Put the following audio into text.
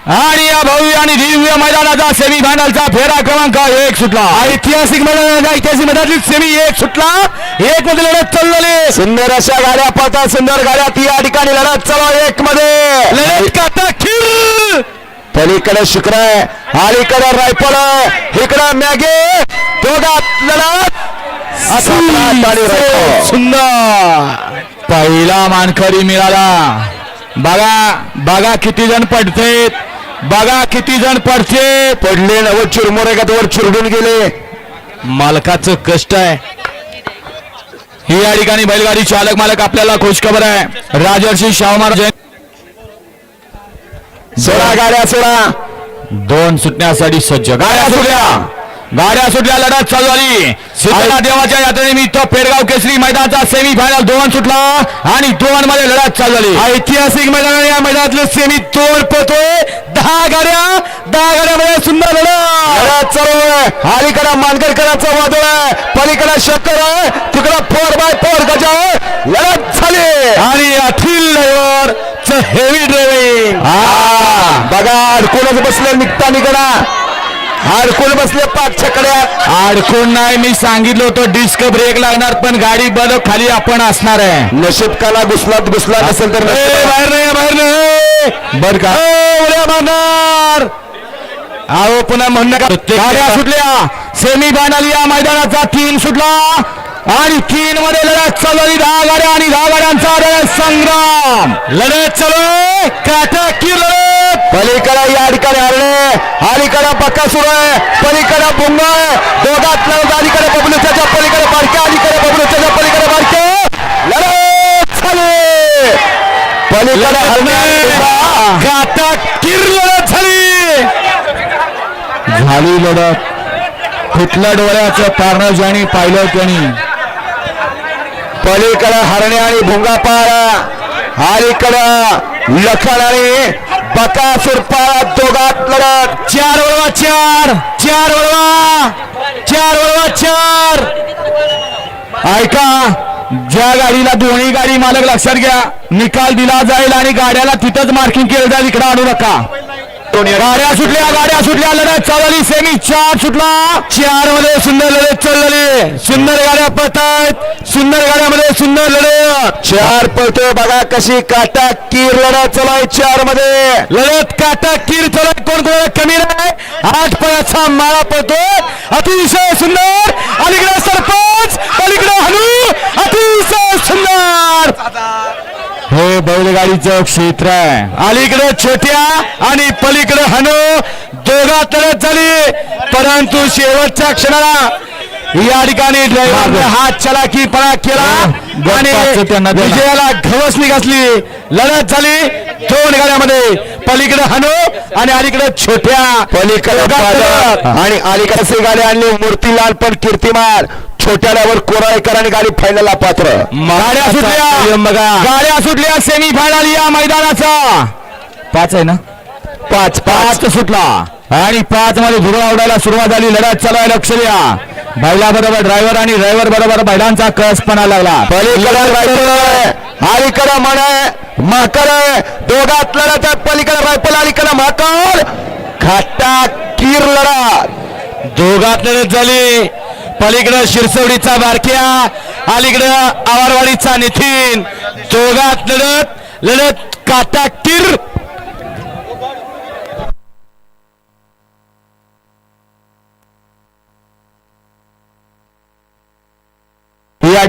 आणि या भव्य आणि दिव्य मैदानाचा सेमी फायनलचा फेरा क्रमांक 1 सुटला. ऐतिहासिक मैदानातील सेमी 1 सुटला. 1 मध्ये लढत चाललेली सुंदर अशा गाड्या पळतात. सुंदर गाड्या या ठिकाणी लढत चालू 1 मध्ये. लढत काटा खीर पलीकडे शुक्र आहे, अलीकडे रायफल आहे, इकडे मॅगे. दोघात लढत सुंदर पहिला मानकरी मिळाला. बघा किती जण पडते, बघा किती जण पडते. पडले वर चिरमुरे का वर चिरडून गेले. मालकाचं कष्ट आहे. ही या ठिकाणी बैलगाडी चालक मालक आपल्याला खुशखबर आहे. राजर्षी शाहू महाराज सोळा गाड्या 2 सुटण्यासाठी सज्ज. गाड्या सुटल्या लढत चालू झाली. सिद्धनाथ देवाच्या यात्रेनिमित्त पेडगाव केसरी मैदानाचा सेमी फायनल 2 सुटला आणि 2 मध्ये लढत चालू झाली. ऐतिहासिक मैदान. या मैदानातले सेमी 2 पळतोय. 10 गाड्यामध्ये सुंदर लढत चालू आहे. अलीकडे मानकरकरांचा वादळ आहे, पलीकडे शक्कर आहे, तिकडे 4x4 गजा आहे. लढत झाली आणि अखिल ड्रायव्हर हेवी ड्रायव्हिंग. बघा अडकूनच बसले निघता निघणा. अडकून बसले पाठच्या कड्यात. अडकून नाही, मी सांगितलं होतं डिस्क ब्रेक लागणार पण गाडी बंद खाली आपण असणार आहे. नशीब काला घुसला असेल तर बाहेर बर का मारणार. अहो पुन्हा म्हणणं का गाड्या सुटल्या. सेमी फायनल या मैदानाचा 3 सुटला आणि 3 मध्ये लढत चालू झाली. 10 गाड्या आणि 10 गाड्यांचा लढत संग्राम. लढत चालू काटाकीर लढत. पलीकडे या ठिकाणी हरणे, अलीकडे बकासूर आहे, पलीकडे भुंग आहे. दोघात लढत. अलीकडे बबलूच्या पलीकडे बारक्या, अलीकडे बबलूच्या पलीकडे बारक्या. लढत झाली. पलीकडे हरणे काटाकीर लढत झाली लढत. फुटल्या डोळ्याचं पारणं ज्यांनी पाहिलं त्यांनी. पलीकडे हरणे आणि भुंगा पाळा, अलीकडे लखन आणि बकासूर पाळा. दोघात लढत. 4 ऐका, ज्या गाडीला दोन्ही गाडी मालक लक्षात घ्या, निकाल दिला जाईल आणि गाड्याला तिथंच मार्किंग केलं जाईल. इकडे आणू नका. गाड्या सुटल्या लढत चालली. सेमी 4 सुटला. 4 मध्ये सुंदर लढत चालली. सुंदर गाड्या पळतायत. सुंदर गाड्यामध्ये सुंदर लढत. 4 पळतोय. बघा कशी काटाकीर लढत चालू आहे. 4 मध्ये लढत काटाकीर चालू. कोण कमी नाही. 8 पळाचा माळा पळतोय. अतिशय सुंदर. अलीकडे सरपंच, अलीकडे हनु. अतिशय सुंदर. हे बैलगाडीचं क्षेत्र आहे. अलीकडे छोट्या आणि पलीकडे हनु. दोघात लढत झाली परंतु शेवटच्या क्षणाला या ठिकाणी ड्रायव्हरने हात चलाकीपणा केला आणि विजयाला घवसणी घातली. लढत झाली 2 गाड्यामध्ये. पलीकडे हनु आणि अलीकडे छोट्या. पलीकडे आणि अलीकडे गाडी आणली. मूर्तीलाल पण कीर्तिमान. छोट्यावर कोराळेकर आणि गाडी फायनलला पात्र. गाड्या सुटल्या. सेमी फायनल या मैदानाचा 5 आहे ना. 5 सुटला आणि 5 मध्ये धुरा उडायला सुरुवात झाली. लढत चालू आहे. लक्ष द्या. बैला बरोबर ड्रायव्हर आणि ड्रायव्हर बरोबर बैलांचा कसपणा लागला. पलीकडे रायफल आहे, अलीकडे मन आहे, माकड आहे. दोघात लढत आहे. पलीकडे रायफल, अलीकडे माकड. काटाकीर लढत. दोघात लढत झाली. पलीकडे शिरसवडीचा बारक्या, अलीकडे आवारवाडीचा नितीन. दोघात लढत काटाकीर. या